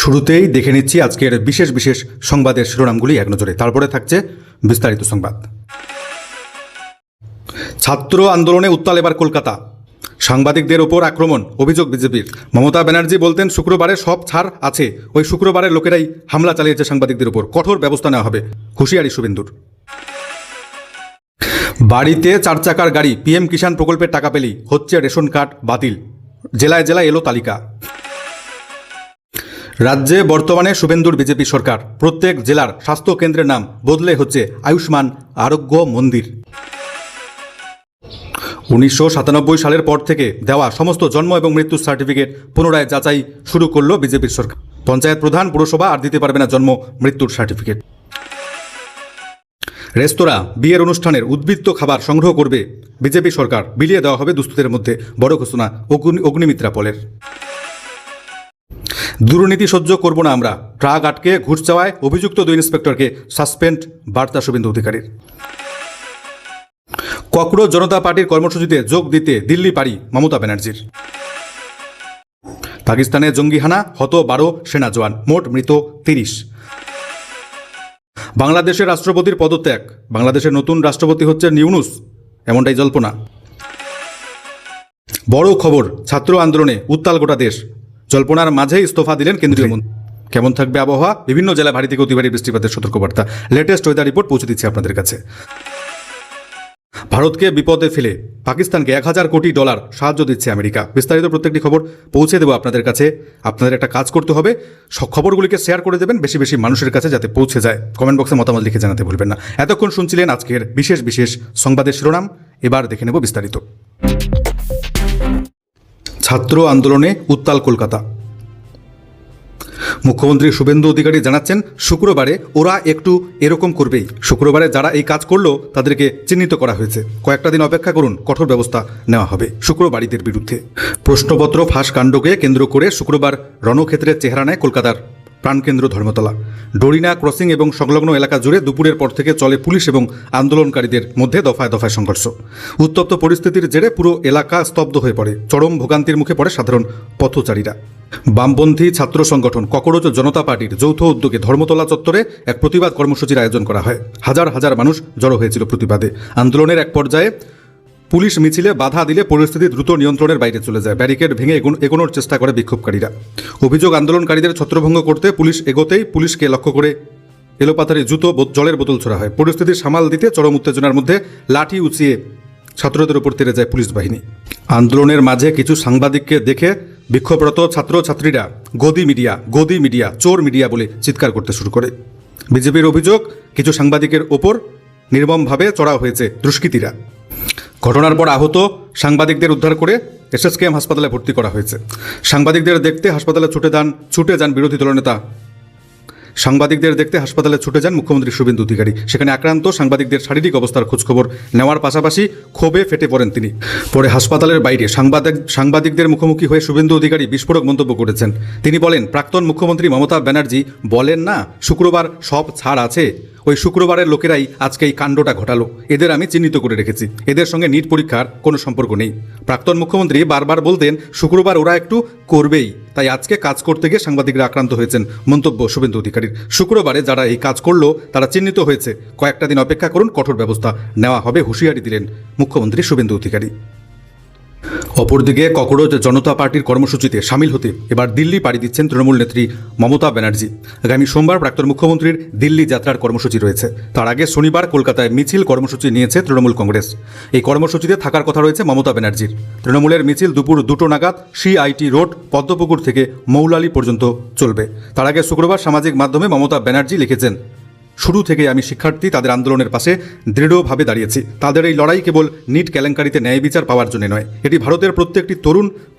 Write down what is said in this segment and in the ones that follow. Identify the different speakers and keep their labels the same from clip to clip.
Speaker 1: শুরুতেই দেখে নিচ্ছি আজকের বিশেষ বিশেষ সংবাদের শিরোনামগুলি এক নজরে, তারপরে থাকছে বিস্তারিত সংবাদ। ছাত্র আন্দোলনে উত্তাল এবার কলকাতা, সাংবাদিকদের ওপর আক্রমণ, অভিযোগ বিজেপির। মমতা ব্যানার্জি বলতেন শুক্রবারে সব ছাড় আছে, ওই শুক্রবারের লোকেরাই হামলা চালিয়েছে সাংবাদিকদের উপর, কঠোর ব্যবস্থা নেওয়া হবে, হুঁশিয়ারি শুভেন্দুর। বাড়িতে 4 চাকার গাড়ি, পিএম কিষাণ প্রকল্পের টাকা পেলেই হচ্ছে রেশন কার্ড বাতিল, জেলায় জেলায় এলো তালিকা। রাজ্যে বর্তমানে শুভেন্দুর বিজেপি সরকার, প্রত্যেক জেলার স্বাস্থ্য কেন্দ্রের নাম বদলে হচ্ছে আয়ুষ্মান আরোগ্য মন্দির। 1997 সালের পর থেকে দেওয়া সমস্ত জন্ম এবং মৃত্যুর সার্টিফিকেট পুনরায় যাচাই শুরু করল বিজেপির সরকার। পঞ্চায়েত প্রধান, পুরসভা আর দিতে পারবে না জন্ম মৃত্যুর সার্টিফিকেট। রেস্তোরাঁ, বিয়ের অনুষ্ঠানের উদ্বৃত্ত খাবার সংগ্রহ করবে বিজেপি সরকার, বিলিয়ে দেওয়া হবে দুস্থদের মধ্যে, বড় ঘোষণা অগ্নিমিত্রা পলের। দুর্নীতি সহ্য করব না আমরা, ট্রাক আটকে ঘুষ চাওয়ায় অভিযুক্ত 2 ইন্সপেক্টরকে সাসপেন্ড, বার্তা শুভেন্দু অধিকারীর। ককরোচ জনতা পার্টির কর্মসূচিতে যোগ দিতে দিল্লি পাড়ি মমতা ব্যানার্জির। পাকিস্তানে জঙ্গি হানা, হত 12 সেনা জওয়ান, মোট মৃত 30। বাংলাদেশের রাষ্ট্রপতির পদত্যাগ, বাংলাদেশের নতুন রাষ্ট্রপতি হচ্ছেন ইউনূস, এমনটাই জল্পনা। বড় খবর, ছাত্র আন্দোলনে উত্তাল গোটা দেশ, জল্পনার মাঝেই ইস্তফা দিলেন কেন্দ্রীয় মন্ত্রী। কেমন থাকবে আবহাওয়া, বিভিন্ন জেলায় ভারী থেকে অতি ভারী বৃষ্টিপাতের সতর্কবার্তা, লেটেস্ট ওয়েদার রিপোর্ট পৌঁছে দিচ্ছি আপনাদের কাছে। ভারতকে বিপদে ফেলে পাকিস্তানকে $1000 কোটি সাহায্য দিচ্ছে আমেরিকা। বিস্তারিত প্রত্যেকটি খবর পৌঁছে দেবো আপনাদের কাছে। আপনাদের একটা কাজ করতে হবে, সব খবরগুলিকে শেয়ার করে দেবেন বেশি বেশি মানুষের কাছে, যাতে পৌঁছে যায়। কমেন্ট বক্সে মতামত লিখে জানাতে ভুলবেন না। এতক্ষণ শুনছিলেন আজকের বিশেষ বিশেষ সংবাদের শিরোনাম, এবার দেখে নেব বিস্তারিত। ছাত্র আন্দোলনে উত্তাল কলকাতা। মুখ্যমন্ত্রী শুভেন্দু অধিকারী জানাচ্ছেন শুক্রবারে ওরা একটু এরকম করবেই। শুক্রবারে যারা এই কাজ করলো তাদেরকে চিহ্নিত করা হয়েছে, কয়েকটা দিন অপেক্ষা করুন, কঠোর ব্যবস্থা নেওয়া হবে শুক্রবারীদের বিরুদ্ধে। প্রশ্নপত্র ফাঁস কাণ্ডকে কেন্দ্র করে শুক্রবার রণক্ষেত্রের চেহারা নেয় কলকাতার প্রাণকেন্দ্র ধর্মতলা। ডরিনা ক্রসিং এবং সংলগ্ন এলাকা জুড়ে দুপুরের পর থেকে চলে পুলিশ এবং আন্দোলনকারীদের মধ্যে দফায় দফায় সংঘর্ষ। উত্তপ্ত পরিস্থিতির জেরে পুরো এলাকা স্তব্ধ হয়ে পড়ে, চরম ভোগান্তির মুখে পড়ে সাধারণ পথচারীরা। বামপন্থী ছাত্র সংগঠন ককরোচ জনতা পার্টির যৌথ উদ্যোগে ধর্মতলা চত্বরে এক প্রতিবাদ কর্মসূচির আয়োজন করা হয়। হাজার হাজার মানুষ জড়ো হয়েছিল প্রতিবাদে। আন্দোলনের এক পর্যায়ে পুলিশ মিছিলে বাধা দিলে পরিস্থিতি দ্রুত নিয়ন্ত্রণের বাইরে চলে যায়। ব্যারিকেড ভেঙে এগোনোর চেষ্টা করে বিক্ষোভকারীরা। অভিযোগ, আন্দোলনকারীদের ছত্রভঙ্গ করতে পুলিশ এগোতেই পুলিশকে লক্ষ্য করে এলোপাতারি জুতো, জলের বোতল ছোড়া হয়। পরিস্থিতি সামাল দিতে চরম উত্তেজনার মধ্যে লাঠি উঁচিয়ে ছাত্রদের উপর তেড়ে যায় পুলিশ বাহিনী। আন্দোলনের মাঝে কিছু সাংবাদিককে দেখে বিক্ষোভরত ছাত্রছাত্রীরা গদি মিডিয়া, চোর মিডিয়া বলে চিৎকার করতে শুরু করে। বিজেপির অভিযোগ, কিছু সাংবাদিকের ওপর নির্মমভাবে চড়াও হয়েছে দুষ্কৃতীরা। ঘটনার পর আহত সাংবাদিকদের উদ্ধার করে এসএসকেএম হাসপাতালে ভর্তি করা হয়েছে। সাংবাদিকদের দেখতে হাসপাতালে ছুটে যান বিরোধী দলনেতা। সাংবাদিকদের দেখতে হাসপাতালে ছুটে যান মুখ্যমন্ত্রী শুভেন্দু অধিকারী। সেখানে আক্রান্ত সাংবাদিকদের শারীরিক অবস্থার খোঁজখবর নেওয়ার পাশাপাশি ক্ষোভে ফেটে পড়েন তিনি। পরে হাসপাতালের বাইরে সাংবাদিকদের মুখোমুখি হয়ে শুভেন্দু অধিকারী বিস্ফোরক মন্তব্য করেছেন। তিনি বলেন, প্রাক্তন মুখ্যমন্ত্রী মমতা ব্যানার্জি বলেন না শুক্রবার সব ছাড় আছে, ওই শুক্রবারের লোকেরাই আজকে এই কাণ্ডটা ঘটালো। এদের আমি চিহ্নিত করে রেখেছি, এদের সঙ্গে নিট পরীক্ষার কোনো সম্পর্ক নেই। প্রাক্তন মুখ্যমন্ত্রী বারবার বলতেন শুক্রবার ওরা একটু করবেই, তাই আজকে কাজ করতে গিয়ে সাংবাদিকরা আক্রান্ত হয়েছেন, মন্তব্য শুভেন্দু অধিকারীর। শুক্রবারে যারা এই কাজ করলো তারা চিহ্নিত হয়েছে, কয়েকটা দিন অপেক্ষা করুন, কঠোর ব্যবস্থা নেওয়া হবে, হুঁশিয়ারি দিলেন মুখ্যমন্ত্রী শুভেন্দু অধিকারী। অপরদিকে ককরোচ জনতা পার্টির কর্মসূচিতে সামিল হতে এবার দিল্লি পাড়ি দিচ্ছেন তৃণমূল নেত্রী মমতা ব্যানার্জি। আগামী সোমবার প্রাক্তন মুখ্যমন্ত্রীর দিল্লি যাত্রার কর্মসূচি রয়েছে। তার আগে শনিবার কলকাতায় মিছিল কর্মসূচি নিয়েছে তৃণমূল কংগ্রেস। এই কর্মসূচিতে থাকার কথা রয়েছে মমতা ব্যানার্জির। তৃণমূলের মিছিল দুপুর 2টো নাগাদ সিআইটি রোড পদ্মপুকুর থেকে মৌলালি পর্যন্ত চলবে। তার আগে শুক্রবার সামাজিক মাধ্যমে মমতা ব্যানার্জি লিখেছেন, শুরু থেকে আমি শিক্ষার্থী, তাদের আন্দোলনের পাশে দৃঢ়ভাবে দাঁড়িয়েছি। তাদের এই লড়াই কেবল নিট কেলেঙ্কারিতে ন্যায় বিচার পাওয়ার জন্য নয়, এটি ভারতের প্রত্যেকটি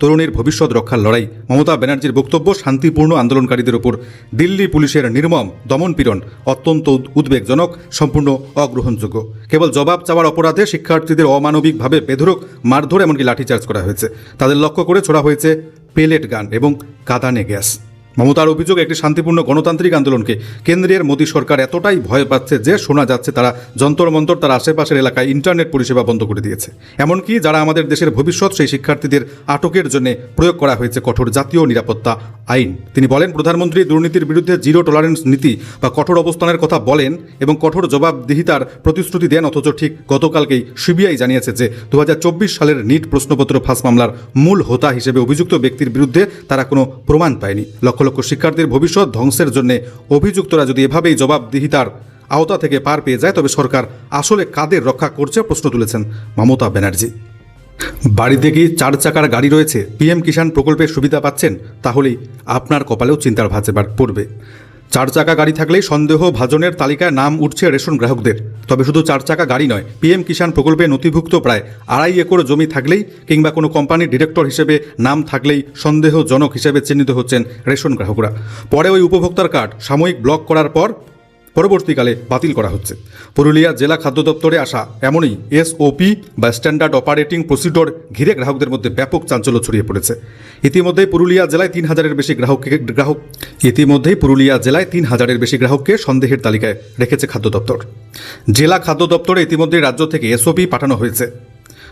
Speaker 1: তরুণীর ভবিষ্যৎ রক্ষার লড়াই। মমতা ব্যানার্জির বক্তব্য, শান্তিপূর্ণ আন্দোলনকারীদের উপর দিল্লি পুলিশের নির্মম দমনপীড়ন অত্যন্ত উদ্বেগজনক, সম্পূর্ণ অগ্রহণযোগ্য। কেবল জবাব চাওয়ার অপরাধে শিক্ষার্থীদের অমানবিকভাবে বেধড়ক মারধর, এমনকি লাঠিচার্জ করা হয়েছে। তাদের লক্ষ্য করে ছোড়া হয়েছে পেলেট গান এবং কাঁদানে গ্যাস। মমতার অভিযোগ, একটি শান্তিপূর্ণ গণতান্ত্রিক আন্দোলনকে কেন্দ্রের মোদী সরকার এতটাই ভয় পাচ্ছে যে শোনা যাচ্ছে তারা যন্তর মন্তর তার আশেপাশের এলাকায় ইন্টারনেট পরিষেবা বন্ধ করে দিয়েছে। এমনকি যারা আমাদের দেশের ভবিষ্যৎ, সেই শিক্ষার্থীদের আটকের জন্য প্রয়োগ করা হয়েছে কঠোর জাতীয় নিরাপত্তা আইন। তিনি বলেন, প্রধানমন্ত্রী দুর্নীতির বিরুদ্ধে জিরো টলারেন্স নীতি বা কঠোর অবস্থানের কথা বলেন এবং কঠোর জবাবদিহিতার প্রতিশ্রুতি দেন, অথচ ঠিক গতকালকেই সিবিআই জানিয়েছে যে 2024 সালের নিট প্রশ্নপত্র ফাঁস মামলার মূল হোতা হিসেবে অভিযুক্ত ব্যক্তির বিরুদ্ধে তারা কোনো প্রমাণ পায়নি। লক্ষ লক্ষ শিক্ষার্থীর ভবিষ্যৎ ধ্বংসের জন্য অভিযুক্তরা যদি এভাবেই জবাবদিহিতার আওতা থেকে পার পেয়ে যায়, তবে সরকার আসলে কাদের রক্ষা করছে প্রশ্ন তুলেছেন মমতা ব্যানার্জি। বাড়িতে কি 4 চাকার গাড়ি রয়েছে, পিএম কিষাণ প্রকল্পের সুবিধা পাচ্ছেন, তাহলেই আপনার কপালেও চিন্তার ভাঁজ এবার পড়বে। 4 চাকা গাড়ি থাকলেই সন্দেহ ভাজনের তালিকায় নাম উঠছে রেশন গ্রাহকদের। তবে শুধু 4 চাকা গাড়ি নয়, পিএম কিষাণ প্রকল্পে নথিভুক্ত প্রায় 2.5 একর জমি থাকলেই কিংবা কোনো কোম্পানির ডিরেক্টর হিসেবে নাম থাকলেই সন্দেহজনক হিসেবে চিহ্নিত হচ্ছেন রেশন গ্রাহকরা। পরে ওই উপভোক্তার কার্ড সাময়িক ব্লক করার পর পরবর্তীকালে বাতিল করা হচ্ছে। পুরুলিয়া জেলা খাদ্য দপ্তরে আসা এমনই এসওপি বা স্ট্যান্ডার্ড অপারেটিং প্রসিডিওর ঘিরে গ্রাহকদের মধ্যে ব্যাপক চাঞ্চল্য ছড়িয়ে পড়েছে। ইতিমধ্যেই পুরুলিয়া জেলায় 3000-এর বেশি গ্রাহককে সন্দেহের তালিকায় রেখেছে খাদ্য দপ্তর। জেলা খাদ্য দপ্তরে ইতিমধ্যে রাজ্য থেকে এসওপি পাঠানো হয়েছে।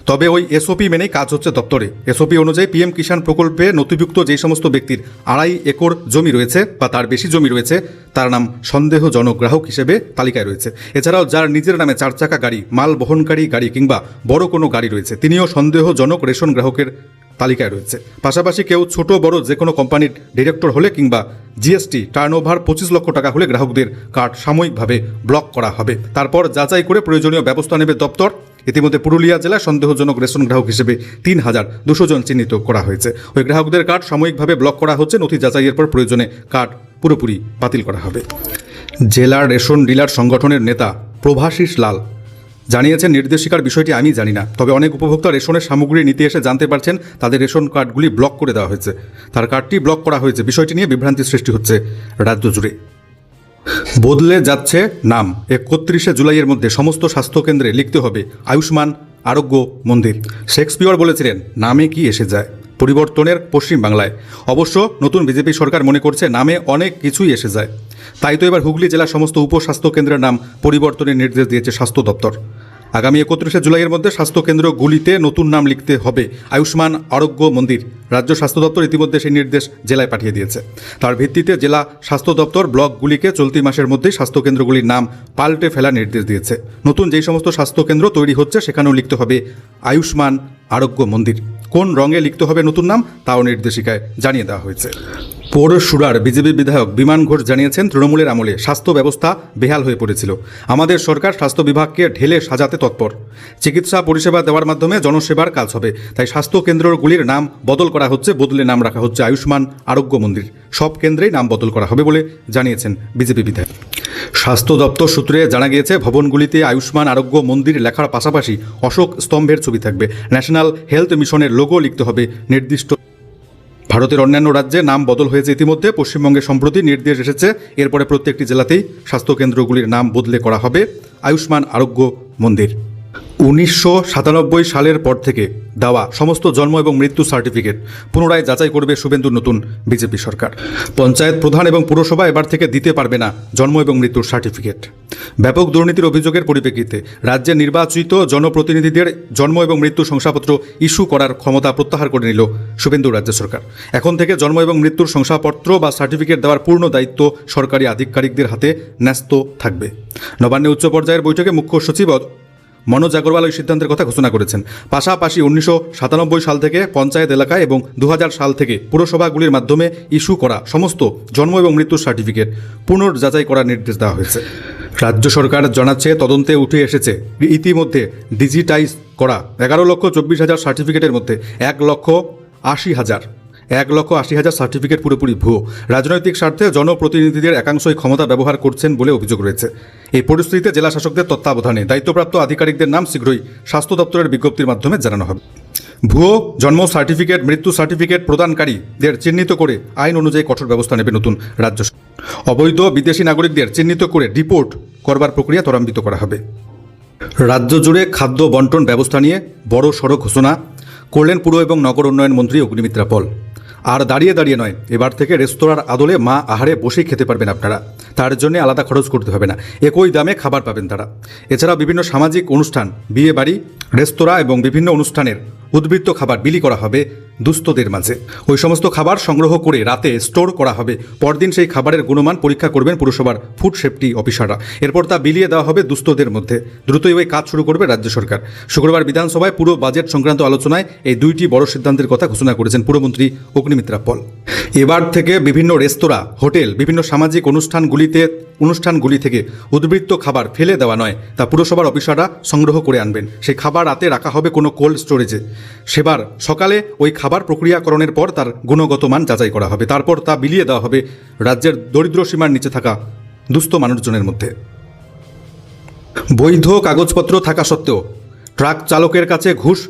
Speaker 1: তবে ওই এসওপি মেনেই কাজ হচ্ছে দপ্তরে। এসওপি অনুযায়ী পিএম কিষাণ প্রকল্পে নথিভুক্ত যে সমস্ত ব্যক্তির 2.5 একর জমি রয়েছে বা তার বেশি জমি রয়েছে, তার নাম সন্দেহজনক গ্রাহক হিসেবে তালিকায় রয়েছে। এছাড়াও যার নিজের নামে 4 চাকা গাড়ি, মাল বহনকারী গাড়ি কিংবা বড় কোনো গাড়ি রয়েছে, তিনিও সন্দেহজনক রেশন গ্রাহকের তালিকায় রয়েছে। পাশাপাশি কেউ ছোট বড় যে কোনো কোম্পানির ডিরেক্টর হলে কিংবা জিএসটি টার্নওভার 25 লক্ষ টাকা হলে গ্রাহকদের কার্ড সাময়িকভাবে ব্লক করা হবে। তারপর যাচাই করে প্রয়োজনীয় ব্যবস্থা নেবে দপ্তর। ইতিমধ্যে পুরুলিয়া জেলায় সন্দেহজনক রেশন গ্রাহক হিসেবে 3200 জন চিহ্নিত করা হয়েছে। ওই গ্রাহকদের কার্ড সাময়িকভাবে ব্লক করা হচ্ছে। নথি যাচাইয়ের পর প্রয়োজনে কার্ড পুরোপুরি বাতিল করা হবে। জেলার রেশন ডিলার সংগঠনের নেতা প্রভাশিস লাল জানিয়েছেন, নির্দেশিকার বিষয়টি আমি জানি না, তবে অনেক উপভোক্তা রেশনের সামগ্রী নিতে এসে জানতে পারছেন তাদের রেশন কার্ডগুলি ব্লক করে দেওয়া হয়েছে। তার কার্ডটি ব্লক করা হয়েছে। বিষয়টি নিয়ে বিভ্রান্তির সৃষ্টি হচ্ছে রাজ্য জুড়ে। বদলে যাচ্ছে নাম। 31 জুলাইয়ের মধ্যে সমস্ত স্বাস্থ্যকেন্দ্রে লিখতে হবে আয়ুষ্মান আরোগ্য মন্দির। শেক্সপিয়র বলেছিলেন, নামে কি এসে যায়। পরিবর্তনের পশ্চিমবাংলায় অবশ্য নতুন বিজেপি সরকার মনে করছে নামে অনেক কিছুই এসে যায়। তাই তো এবার হুগলি জেলার সমস্ত উপস্বাস্থ্য কেন্দ্রের নাম পরিবর্তনের নির্দেশ দিয়েছে স্বাস্থ্য দপ্তর। আগামী 31 জুলাইয়ের মধ্যে স্বাস্থ্যকেন্দ্রগুলিতে নতুন নাম লিখতে হবে আয়ুষ্মান আরোগ্য মন্দির। রাজ্য স্বাস্থ্য দপ্তর ইতিমধ্যে সেই নির্দেশ জেলায় পাঠিয়ে দিয়েছে। তার ভিত্তিতে জেলা স্বাস্থ্য দপ্তর ব্লকগুলিকে চলতি মাসের মধ্যেই স্বাস্থ্যকেন্দ্রগুলির নাম পাল্টে ফেলার নির্দেশ দিয়েছে। নতুন যেই সমস্ত স্বাস্থ্যকেন্দ্র তৈরি হচ্ছে সেখানেও লিখতে হবে আয়ুষ্মান আরোগ্য মন্দির। কোন রঙে লিখতে হবে নতুন নাম তাও নির্দেশিকায় জানিয়ে দেওয়া হয়েছে। পৌরসুরার বিজেপি বিধায়ক বিমান ঘোষ জানিয়েছেন, তৃণমূলের আমলে স্বাস্থ্য ব্যবস্থা বেহাল হয়ে পড়েছিল। আমাদের সরকার স্বাস্থ্য বিভাগকে ঢেলে সাজাতে তৎপর। চিকিৎসা পরিষেবা দেওয়ার মাধ্যমে জনসেবার কাজ হবে। তাই স্বাস্থ্য কেন্দ্রগুলির নাম বদল করা হচ্ছে, বদলে নাম রাখা হচ্ছে আয়ুষ্মান আরোগ্য মন্দির। সব কেন্দ্রেই নাম বদল করা হবে বলে জানিয়েছেন বিজেপি বিধায়ক। স্বাস্থ্য দপ্তর সূত্রে জানা গিয়েছে, ভবনগুলিতে আয়ুষ্মান আরোগ্য মন্দির লেখার পাশাপাশি অশোক স্তম্ভের ছবি থাকবে। ন্যাশনাল হেলথ মিশনের লোগো লিখতে হবে নির্দিষ্ট। ভারতের অন্যান্য রাজ্যে নাম বদল হয়েছে ইতিমধ্যে। পশ্চিমবঙ্গে সম্প্রতি নির্দেশ এসেছে, এরপরে প্রত্যেকটি জেলাতেই স্বাস্থ্যকেন্দ্রগুলির নাম বদলে করা হবে আয়ুষ্মান আরোগ্য মন্দির। 1997 সালের পর থেকে দেওয়া সমস্ত জন্ম এবং মৃত্যু সার্টিফিকেট পুনরায় যাচাই করবে শুভেন্দুর নতুন বিজেপি সরকার। পঞ্চায়েত প্রধান এবং পুরসভা এবার থেকে দিতে পারবে না জন্ম এবং মৃত্যুর সার্টিফিকেট। ব্যাপক দুর্নীতির অভিযোগের পরিপ্রেক্ষিতে রাজ্যে নির্বাচিত জনপ্রতিনিধিদের জন্ম এবং মৃত্যু শংসাপত্র ইস্যু করার ক্ষমতা প্রত্যাহার করে নিল শুভেন্দুর রাজ্য সরকার। এখন থেকে জন্ম এবং মৃত্যুর শংসাপত্র বা সার্টিফিকেট দেওয়ার পূর্ণ দায়িত্ব সরকারি আধিকারিকদের হাতে ন্যস্ত থাকবে। নবান্নে উচ্চ পর্যায়ের বৈঠকে মুখ্য সচিব মনোজ আগরওয়াল ওই সিদ্ধান্তের কথা ঘোষণা করেছেন। পাশাপাশি 1997 সাল থেকে পঞ্চায়েত এলাকায় এবং 2000 সাল থেকে পুরসভাগুলির মাধ্যমে ইস্যু করা সমস্ত জন্ম এবং মৃত্যুর সার্টিফিকেট পুনর্যাচাই করার নির্দেশ দেওয়া হয়েছে। রাজ্য সরকার জানাচ্ছে, তদন্তে উঠে এসেছে ইতিমধ্যে ডিজিটাইজ করা 11,24,000 সার্টিফিকেটের মধ্যে 1,80,000 সার্টিফিকেট পুরোপুরি ভুয়ো। রাজনৈতিক স্বার্থে জনপ্রতিনিধিদের একাংশই ক্ষমতা ব্যবহার করছেন বলে অভিযোগ রয়েছে। এই পরিস্থিতিতে জেলা শাসকদের তত্ত্বাবধানে দায়িত্বপ্রাপ্ত আধিকারিকদের নাম শীঘ্রই স্বাস্থ্য দপ্তরের বিজ্ঞপ্তির মাধ্যমে জানানো হবে। ভুয়ো জন্ম সার্টিফিকেট, মৃত্যু সার্টিফিকেট প্রদানকারীদের চিহ্নিত করে আইন অনুযায়ী কঠোর ব্যবস্থা নেবে নতুন রাজ্য। অবৈধ বিদেশি নাগরিকদের চিহ্নিত করে ডিপোর্ট করবার প্রক্রিয়া ত্বরান্বিত করা হবে। রাজ্য জুড়ে খাদ্য বন্টন ব্যবস্থা নিয়ে বড় সড়ো ঘোষণা করলেন পুর এবং নগর উন্নয়ন মন্ত্রী অগ্নিমিত্রা পল। আর দাঁড়িয়ে দাঁড়িয়ে নয়, এবার থেকে রেস্তোরাঁর আদলে মা আহারে বসেই খেতে পারবেন আপনারা। তার জন্য আলাদা খরচ করতে হবে না, একই দামে খাবার পাবেন তারা। এছাড়াও বিভিন্ন সামাজিক অনুষ্ঠান, বিয়ে বাড়ি, রেস্তোরাঁ এবং বিভিন্ন অনুষ্ঠানের উদ্বৃত্ত খাবার বিলি করা হবে দুস্থদের মাঝে। ওই সমস্ত খাবার সংগ্রহ করে রাতে স্টোর করা হবে। পরদিন সেই খাবারের গুণমান পরীক্ষা করবেন পুরসভার ফুড সেফটি অফিসাররা। এরপর তা বিলিয়ে দেওয়া হবে দুস্থদের মধ্যে। দ্রুতই ওই কাজ শুরু করবে রাজ্য সরকার। শুক্রবার বিধানসভায় পুরো বাজেট সংক্রান্ত আলোচনায় এই দুইটি বড় সিদ্ধান্তের কথা ঘোষণা করেছেন পুরমন্ত্রী অগ্নিমিত্রা পল। এবার থেকে বিভিন্ন রেস্তোরাঁ, হোটেল, বিভিন্ন সামাজিক অনুষ্ঠানগুলি থেকে উদ্বৃত্ত খাবার ফেলে দেওয়া নয়, তা পুরসভার অফিসাররা সংগ্রহ করে আনবেন। সেই খাবার রাতে রাখা হবে কোনো কোল্ড স্টোরেজে। সেবার সকালে ওই খাবার প্রক্রিয়াকরণের পর তার গুণগত মান যাচাই করা হবে। তারপর তা বিলিয়ে দেওয়া হবে রাজ্যের দরিদ্র সীমার নিচে থাকা দুস্থ মানুষজনের মধ্যে। বৈধ কাগজপত্র থাকা সত্ত্বেও ট্রাক চালকের কাছে ঘুষ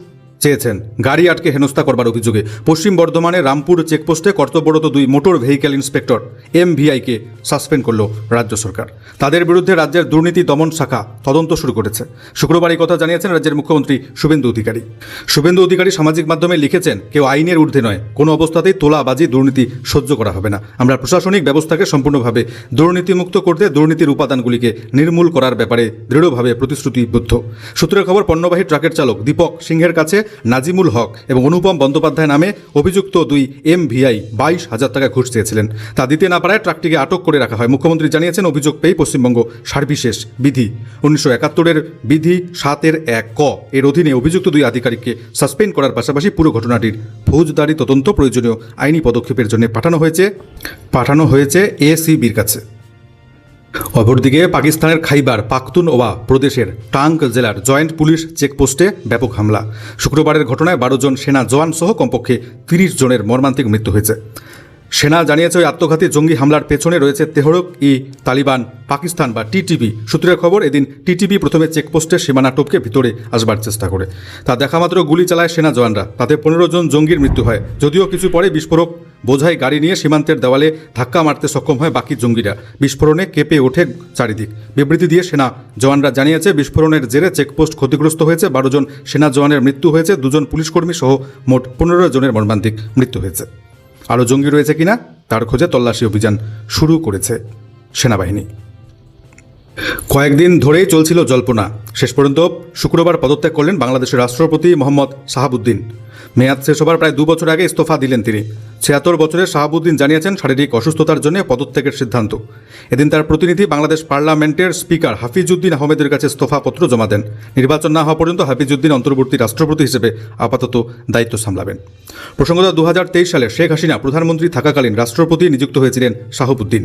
Speaker 1: চেয়েছেন গাড়ি আটকে হেনস্থা করবার অভিযোগে পশ্চিম বর্ধমানের রামপুর চেকপোস্টে কর্তব্যরত 2 মোটর ভেহিক্যাল ইন্সপেক্টর MVIকে সাসপেন্ড করল রাজ্য সরকার। তাদের বিরুদ্ধে রাজ্যের দুর্নীতি দমন শাখা তদন্ত শুরু করেছে। শুক্রবার এই কথা জানিয়েছেন রাজ্যের মুখ্যমন্ত্রী শুভেন্দু অধিকারী। শুভেন্দু অধিকারী সামাজিক মাধ্যমে লিখেছেন, কেউ আইনের ঊর্ধ্বে নয়, কোনো অবস্থাতেই তোলাবাজি দুর্নীতি সহ্য করা হবে না। আমরা প্রশাসনিক ব্যবস্থাকে সম্পূর্ণভাবে দুর্নীতিমুক্ত করতে দুর্নীতির উপাদানগুলিকে নির্মূল করার ব্যাপারে দৃঢ়ভাবে প্রতিশ্রুতিবদ্ধ। সূত্রের খবর, পণ্যবাহী ট্রাকের চালক দীপক সিংহের কাছে নাজিমুল হক এবং অনুপম বন্দ্যোপাধ্যায় নামে অভিযুক্ত 2 MVI 22,000 টাকা ঘুষ চেয়েছিলেন। তা দিতে না পারায় ট্রাকটিকে আটক করে রাখা হয়। মুখ্যমন্ত্রী জানিয়েছেন, অভিযোগ পেয়ে পশ্চিমবঙ্গ সার্ভিসেস বিধি 1971 বিধি 7-1 ক এর অধীনে অভিযুক্ত 2 আধিকারিককে সাসপেন্ড করার পাশাপাশি পুরো ঘটনাটির ফৌজদারি তদন্ত প্রয়োজনীয় আইনি পদক্ষেপের জন্য পাঠানো হয়েছে ACBর কাছে। অপরদিকে পাকিস্তানের খাইবার পাখতুনওয়া প্রদেশের টাঙ্ক জেলার জয়েন্ট পুলিশ চেকপোস্টে ব্যাপক হামলা। শুক্রবারের ঘটনায় 12 জন সেনা জওয়ান সহ কমপক্ষে 30 জনের মর্মান্তিক মৃত্যু হয়েছে। সেনা জানিয়েছে, ওই আত্মঘাতী জঙ্গি হামলার পেছনে রয়েছে তেহরিক-ই-তালিবান পাকিস্তান বা TTP। সূত্রের খবর, এদিন TTP প্রথমে চেকপোস্টের সীমানা টপকে ভিতরে আসবার চেষ্টা করে। তা দেখামাত্র গুলি চালায় সেনা জওয়ানরা। তাতে 15 জন জঙ্গির মৃত্যু হয়। যদিও কিছু পরে বিস্ফোরক বোঝাই গাড়ি নিয়ে সীমান্তের দেওয়ালে ধাক্কা মারতে সক্ষম হয় বাকি জঙ্গিরা। বিস্ফোরণে কেঁপে ওঠে চারিদিক। বিবৃতি দিয়ে সেনা জওয়ানরা জানিয়েছে, বিস্ফোরণের জেরে চেকপোস্ট ক্ষতিগ্রস্ত হয়েছে। 12 জন সেনা জওয়ানের মৃত্যু হয়েছে। 2 জন পুলিশকর্মী সহ মোট 15 জনের মর্মান্তিক মৃত্যু হয়েছে। আরও জঙ্গি রয়েছে কিনা তার খোঁজে তল্লাশি অভিযান শুরু করেছে সেনাবাহিনী। কয়েকদিন ধরেই চলছিল জল্পনা। শেষ পর্যন্ত শুক্রবার পদত্যাগ করলেন বাংলাদেশের রাষ্ট্রপতি মোহাম্মদ শাহাবুদ্দিন। মেয়াদ শেষ হবার প্রায় 2 বছর আগে ইস্তফা দিলেন তিনি। 76 বছরের শাহাবুদ্দিন জানিয়েছেন, শারীরিক অসুস্থতার জন্য পদত্যাগের সিদ্ধান্ত। এদিন তার প্রতিনিধি বাংলাদেশ পার্লামেন্টের স্পিকার হাফিজউদ্দিন আহমেদের কাছে ইস্তফাপত্র জমা দেন। নির্বাচন না হওয়া পর্যন্ত হাফিজউদ্দিন অন্তর্বর্তী রাষ্ট্রপতি হিসেবে আপাতত দায়িত্ব সামলাবেন। প্রসঙ্গত, 2023 সালে শেখ হাসিনা প্রধানমন্ত্রী থাকাকালীন রাষ্ট্রপতি নিযুক্ত হয়েছিলেন শাহাবুদ্দিন।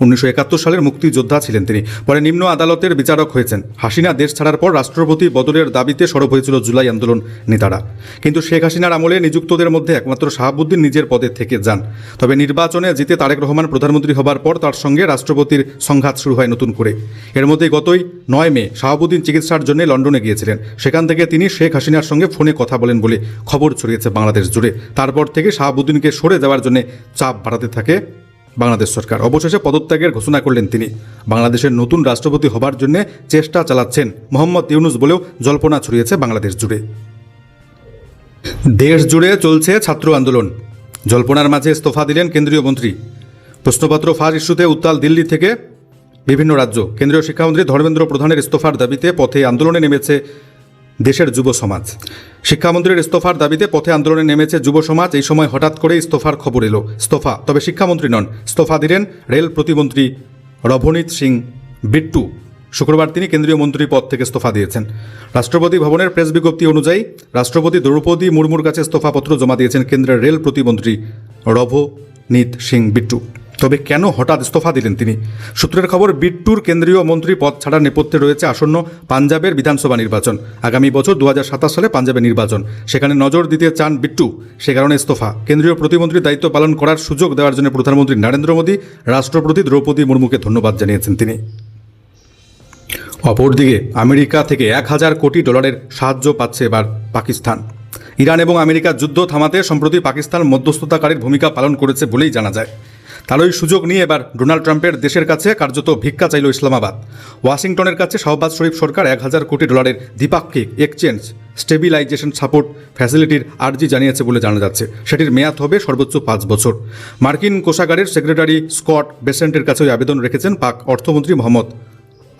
Speaker 1: 1971 সালের মুক্তিযোদ্ধা ছিলেন তিনি। পরে নিম্ন আদালতের বিচারক হয়েছেন। হাসিনা দেশ ছাড়ার পর রাষ্ট্রপতি বদলের দাবিতে সরব হয়েছিল জুলাই আন্দোলন নেতারা। কিন্তু শেখ হাসিনার আমলে নিযুক্তদের মধ্যে একমাত্র শাহাবুদ্দিন নিজের পদে থেকে যান। তবে নির্বাচনে জিতে তারেক রহমান প্রধানমন্ত্রী হবার পর তার সঙ্গে রাষ্ট্রপতির সংঘাত শুরু হয় নতুন করে। এর মধ্যে গতই 9 মে শাহাবুদ্দিন চিকিৎসার জন্য লন্ডনে গিয়েছিলেন। সেখান থেকে তিনি শেখ হাসিনার সঙ্গে ফোনে কথা বলেন বলে খবর ছড়িয়েছে বাংলাদেশ জুড়ে। তারপর থেকে শাহাবুদ্দিনকে সরে যাওয়ার জন্য চাপ বাড়াতে থাকে বাংলাদেশ সরকার। অবশেষে পদত্যাগের ঘোষণা করলেন তিনি। বাংলাদেশের নতুন রাষ্ট্রপতি হবার জন্য চেষ্টা চালাচ্ছেন মোহাম্মদ ইউনুস বলেও জল্পনা ছড়িয়েছে বাংলাদেশ জুড়ে। দেশ জুড়ে চলছে ছাত্র আন্দোলন। জল্পনার মাঝে ইস্তফা দিলেন কেন্দ্রীয় মন্ত্রী। প্রশ্নপত্র ফাঁস ইস্যুতে উত্তাল দিল্লি থেকে বিভিন্ন রাজ্য। কেন্দ্রীয় শিক্ষামন্ত্রী ধর্মেন্দ্র প্রধানের ইস্তফার দাবিতে পথে আন্দোলনে নেমেছে দেশের যুব সমাজ। শিক্ষামন্ত্রীর ইস্তফার দাবিতে পথে আন্দোলনে নেমেছে যুব সমাজ। এই সময় হঠাৎ করে ইস্তফার খবর এলো। তবে শিক্ষামন্ত্রী নন, ইস্তফা দিলেন রেল প্রতিমন্ত্রী রভনীত সিং বিট্টু। শুক্রবার তিনি কেন্দ্রীয় মন্ত্রী পদ থেকে ইস্তফা দিয়েছেন। রাষ্ট্রপতি ভবনের প্রেস বিজ্ঞপ্তি অনুযায়ী রাষ্ট্রপতি দ্রৌপদী মুর্মুর কাছে ইস্তফাপত্র জমা দিয়েছেন কেন্দ্রের রেল প্রতিমন্ত্রী রভনীত সিং বিট্টু। তবে কেন হঠাৎ ইস্তফা দিলেন তিনি? সূত্রের খবর, বিট্টুর কেন্দ্রীয় মন্ত্রী পদ ছাড়ার নেপথ্যে রয়েছে আসন্ন পাঞ্জাবের বিধানসভা নির্বাচন। আগামী বছর 2027 সালে পাঞ্জাবে নির্বাচন। সেখানে নজর দিতে চান বিট্টু, সে কারণে ইস্তফা। কেন্দ্রীয় প্রতিমন্ত্রীর দায়িত্ব পালন করার সুযোগ দেওয়ার জন্য প্রধানমন্ত্রী নরেন্দ্র মোদী রাষ্ট্রপতি দ্রৌপদী মুর্মুকে ধন্যবাদ জানিয়েছেন তিনি। অপরদিকে আমেরিকা থেকে $1,000 কোটি সাহায্য পাচ্ছে এবার পাকিস্তান। ইরান এবং আমেরিকার যুদ্ধ থামাতে সম্প্রতি পাকিস্তান মধ্যস্থতাকারীর ভূমিকা পালন করেছে বলেই জানা যায়। তারই সুযোগ নিয়ে এবার ডোনাল্ড ট্রাম্পের দেশের কাছে কার্যত ভিক্ষা চাইল ইসলামাবাদ। ওয়াশিংটনের কাছে শাহবাজ শরীফ সরকার $1,000 কোটি দ্বিপাক্ষিক এক্সচেঞ্জ স্টেবিলাইজেশন সাপোর্ট ফ্যাসিলিটির আর্জি জানিয়েছে বলে জানা যাচ্ছে। সেটির মেয়াদ হবে সর্বোচ্চ 5 বছর। মার্কিন কোষাগারের সেক্রেটারি স্কট বেসেন্টের কাছে ওই আবেদন রেখেছেন পাক অর্থমন্ত্রী মোহাম্মদ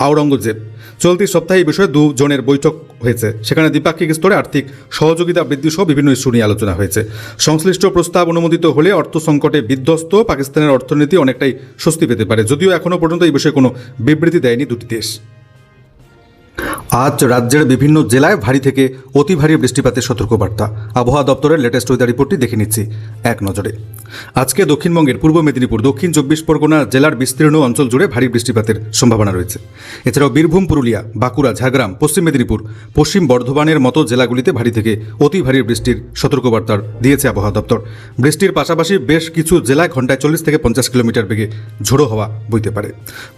Speaker 1: আওরঙ্গজেব। চলতি সপ্তাহে এই বিষয়ে দুজনের বৈঠক হয়েছে। সেখানে দ্বিপাক্ষিক স্তরে আর্থিক সহযোগিতা বৃদ্ধি সহ বিভিন্ন ইস্যু নিয়ে আলোচনা হয়েছে। সংশ্লিষ্ট প্রস্তাব অনুমোদিত হলে অর্থ সংকটে বিধ্বস্ত পাকিস্তানের অর্থনীতি অনেকটাই স্বস্তি পেতে পারে, যদিও এখনও পর্যন্ত এই বিষয়ে কোনো বিবৃতি দেয়নি দুটি দেশ। আজ রাজ্যের বিভিন্ন জেলায় ভারী থেকে অতি ভারী বৃষ্টিপাতের সতর্কবার্তা। আবহাওয়া দপ্তরের লেটেস্ট ওয়েদার রিপোর্টটি দেখে নিচ্ছি এক নজরে। আজকে দক্ষিণবঙ্গের পূর্ব মেদিনীপুর, দক্ষিণ 24 পরগনা জেলার বিস্তীর্ণ অঞ্চল জুড়ে ভারী বৃষ্টিপাতের সম্ভাবনা রয়েছে। এছাড়াও বীরভূম, পুরুলিয়া, বাঁকুড়া, ঝাড়গ্রাম, পশ্চিম মেদিনীপুর, পশ্চিম বর্ধমানের মতো জেলাগুলিতে ভারী থেকে অতি ভারী বৃষ্টির সতর্কবার্তা দিয়েছে আবহাওয়া দপ্তর। বৃষ্টির পাশাপাশি বেশ কিছু জেলায় ঘন্টায় 40 থেকে 50 কিলোমিটার বেগে ঝোড়ো হাওয়া বইতে পারে।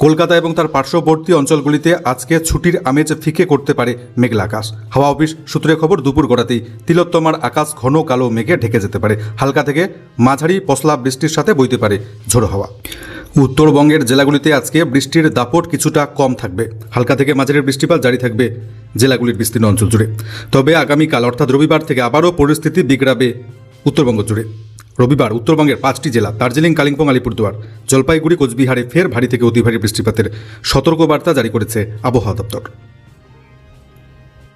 Speaker 1: কলকাতা এবং তার পার্শ্ববর্তী অঞ্চলগুলিতে আজকে ছুটির আমেজ ফিকে করতে পারে মেঘলা আকাশ। হাওয়া অফিস সূত্রে খবর, দুপুর গড়াতেই তিলোত্তমার আকাশ ঘন কালো মেঘে ঢেকে যেতে পারে। হালকা থেকে মাঝারি পশলা বৃষ্টির সাথে বইতে পারে ঝোড়ো হাওয়া। উত্তরবঙ্গের জেলাগুলিতে আজকে বৃষ্টির দাপট কিছুটা কম থাকবে। হালকা থেকে মাঝারি বৃষ্টিপাত জারি থাকবে জেলাগুলির বিস্তীর্ণ অঞ্চল জুড়ে। তবে আগামীকাল অর্থাৎ রবিবার থেকে আবারও পরিস্থিতি বিগড়াবে উত্তরবঙ্গ জুড়ে। রবিবার উত্তরবঙ্গের 5টি জেলা দার্জিলিং, কালিম্পং, আলিপুরদুয়ার, জলপাইগুড়ি, কোচবিহারে ফের ভারী থেকে অতি ভারী বৃষ্টিপাতের সতর্কবার্তা জারি করেছে আবহাওয়া দপ্তর।